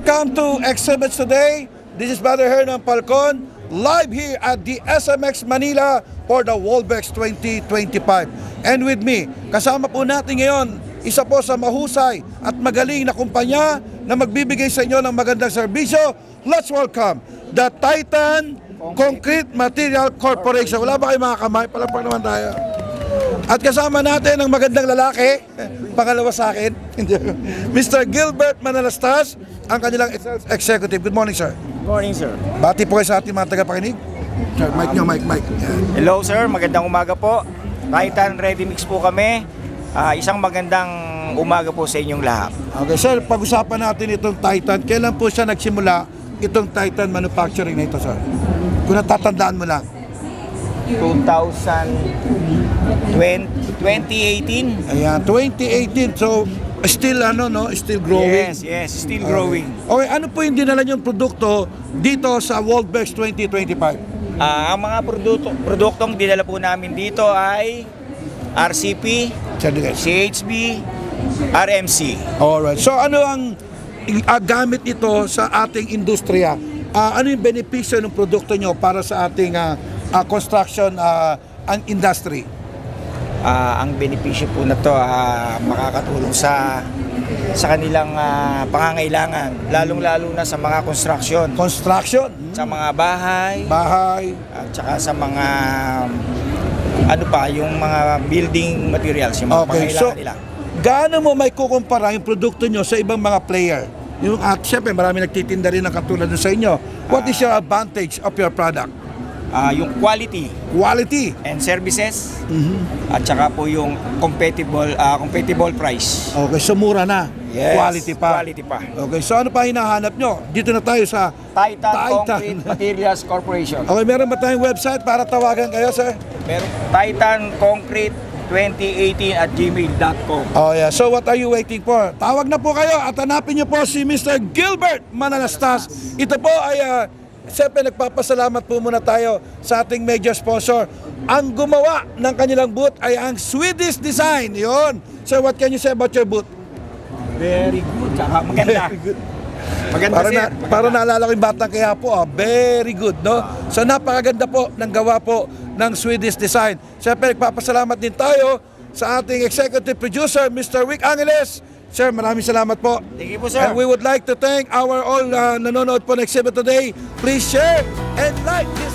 Welcome to Exhibits Today. This is Brother Hernan Falcon, live here at the SMX Manila for the Wolbex 2025. And with me, kasama po natin ngayon, isa po sa mahusay at magaling na kumpanya na magbibigay sa inyo ng magandang serbisyo. Let's welcome the Titan Concrete Material Corporation. Wala ba kayo mga kamay? Palapag naman tayo. At kasama natin ang magandang lalaki, pangalawa sa akin, Mr. Gilbert Manalastas, ang kanilang executive. Good morning, sir. Good morning, sir. Bati po kayo sa ating mga tagapakinig. Sir, mic nyo, mic. Yan. Hello, sir. Magandang umaga po. Titan Ready Mix po kami. Isang magandang umaga po sa inyong lahat. Okay, sir, pag-usapan natin itong Titan. Kailan po siya nagsimula itong Titan manufacturing na ito, sir? Kung natatandaan mo lang. 2018. Ayan, 2018. So, still still growing. Yes, still growing. Okay, ano po yung dinala niyong produkto dito sa Wolbex 2025? Ang mga produktong dinala po namin dito ay RCP, CHB, RMC. Alright. So, ano ang gamit ito sa ating industriya? Ano yung benepisyo ng produkto nyo para sa ating construction ang industry? Ang benepisyo po na to makakatulong sa kanilang pangangailangan, lalong-lalo na sa mga construction, sa mga bahay, at saka sa mga yung mga building materials, yung mga pangangailangan nila. Gaano mo may kukumpara yung produkto nyo sa ibang mga player? At syempre marami nagtitinda rin ng katulad sa inyo. What is your advantage of your product? Yung quality and services, at saka po yung compatible price. Okay, so mura na. Yes, Quality pa. Okay, so ano pa hinahanap nyo? Dito na tayo sa Titan Concrete Materials Corporation. Okay, meron ba tayong website para tawagan kayo, sir? Meron Titan Concrete 2018 at gmail.com. Oh yeah, so what are you waiting for? Tawag na po kayo at hanapin nyo po si Mr. Gilbert Manalastas. Ito po ay siyempre nagpapasalamat po muna tayo sa ating major sponsor. Ang gumawa ng kanilang booth ay ang Swedish Design. Yun. So what can you say about your booth? Very good. Tsaka maganda. Very good. Maganda, sir. Para naalala ko yung batang kaya po, very good, no? So napakaganda po ng gawa po ng Swedish Design. Siyempre nagpapasalamat din tayo sa ating executive producer, Mr. Rick Angeles. Sir, maraming salamat po. Thank you po, sir. And we would like to thank our all nanonood po ng Exhibit Today. Please share and like this